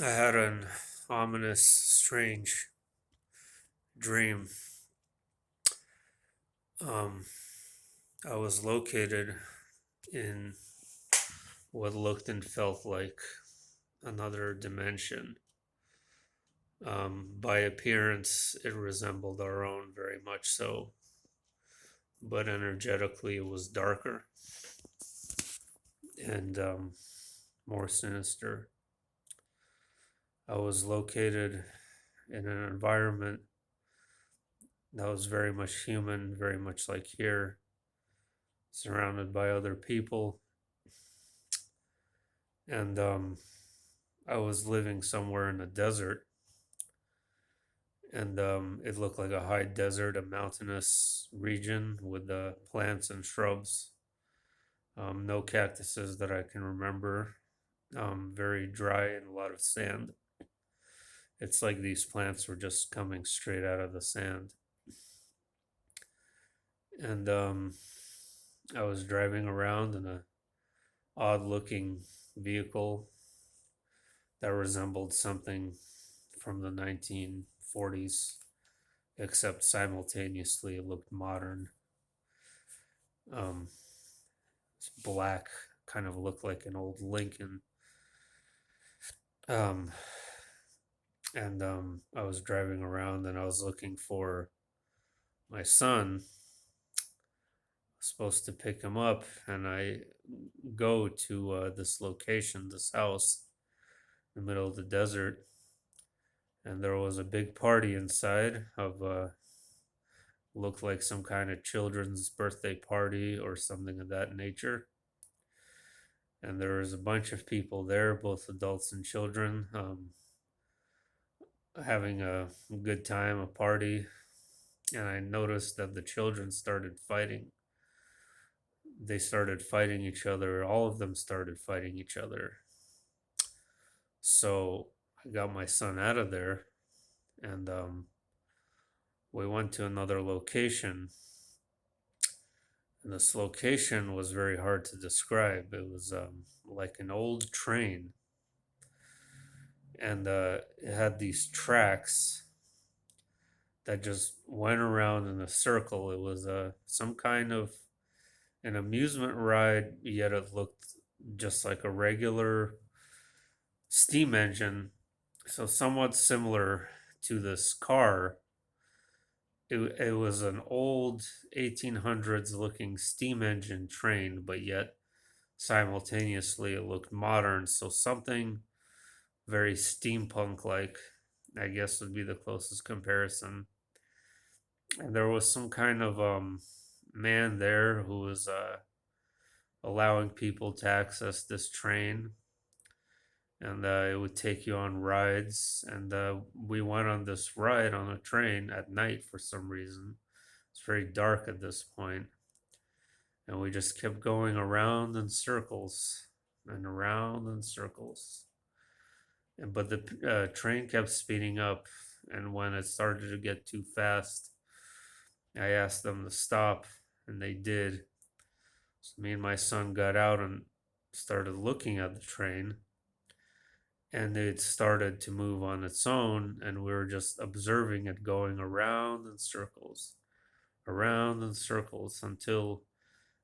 I had an ominous, strange dream. Um, I was located in what looked and felt like another dimension. By appearance, it resembled our own very much so, but energetically, it was darker and more sinister. I was located in an environment that was very much human, very much like here, surrounded by other people. And I was living somewhere in the desert, and it looked like a high desert, a mountainous region with plants and shrubs. No cactuses that I can remember. Very dry and a lot of sand. It's like these plants were just coming straight out of the sand. And I was driving around in a odd-looking vehicle that resembled something from the 1940s, except simultaneously it looked modern. Um, it's black, kind of looked like an old Lincoln. Um, and I was driving around and I was looking for my son. Supposed to pick him up, and I go to this location, this house in the middle of the desert, and there was a big party inside of looked like some kind of children's birthday party or something of that nature. And there was a bunch of people there, both adults and children, having a good time, a party. And I noticed that the children started fighting. They started fighting each other. All of them started fighting each other. So I got my son out of there, and we went to another location. And this location was very hard to describe. It was like an old train, and it had these tracks that just went around in a circle. It was some kind of an amusement ride, yet it looked just like a regular steam engine. So, somewhat similar to this car. It was an old 1800s looking steam engine train, but yet simultaneously it looked modern. So, something very steampunk like, I guess, would be the closest comparison. And there was some kind of man there who was allowing people to access this train, and it would take you on rides. And we went on this ride on a train at night for some reason. It's very dark at this point, and we just kept going around in circles and around in circles. And but the train kept speeding up, and when it started to get too fast, I asked them to stop, and they did. So me and my son got out and started looking at the train, and it started to move on its own, and we were just observing it going around in circles until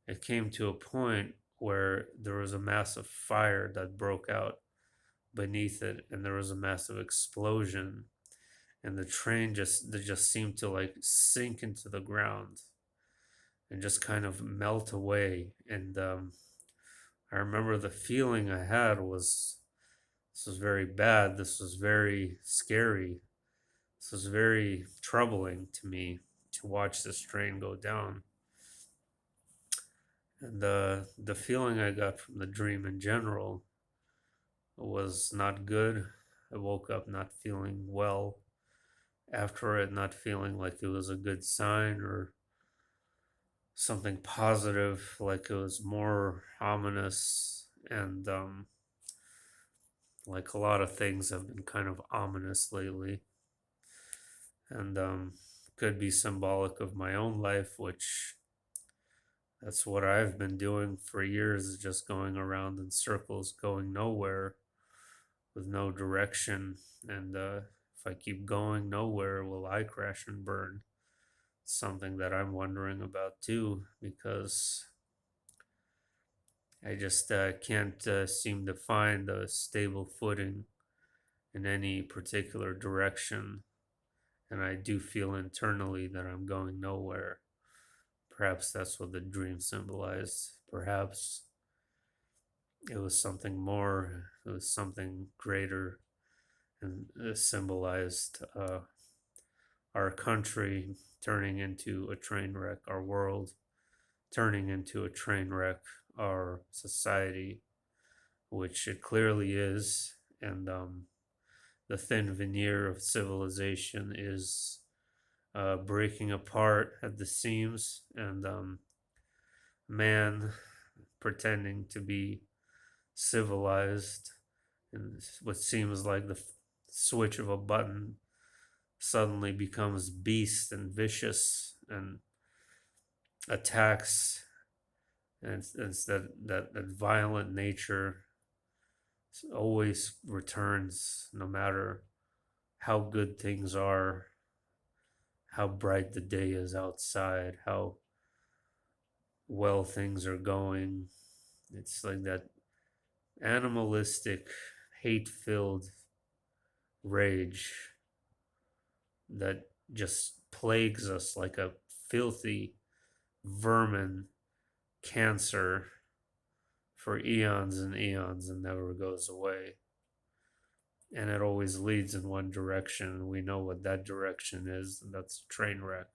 it came to a point where there was a massive fire that broke out beneath it, and there was a massive explosion, and the train just seemed to like sink into the ground and just kind of melt away. And I remember the feeling I had was, this was very bad. This was very scary. This was very troubling to me to watch this train go down. And the feeling I got from the dream in general was not good. I woke up not feeling well after it, not feeling like it was a good sign or something positive, like it was more ominous. And like a lot of things have been kind of ominous lately, and could be symbolic of my own life, which that's what I've been doing for years, is just going around in circles, going nowhere. with no direction. And if I keep going nowhere, will I crash and burn? Something that I'm wondering about too, because I just can't seem to find a stable footing in any particular direction. And I do feel internally that I'm going nowhere. Perhaps that's what the dream symbolized. Perhaps it was something more, it was something greater, and symbolized our country turning into a train wreck, our world turning into a train wreck, our society, which it clearly is. And the thin veneer of civilization is breaking apart at the seams, and man pretending to be civilized, and what seems like the switch of a button suddenly becomes beast and vicious and attacks, and it's that violent nature always returns, no matter how good things are, how bright the day is outside, how well things are going. It's like that animalistic, hate filled rage that just plagues us like a filthy vermin cancer for eons and eons and never goes away. And it always leads in one direction. We know what that direction is, and that's a train wreck.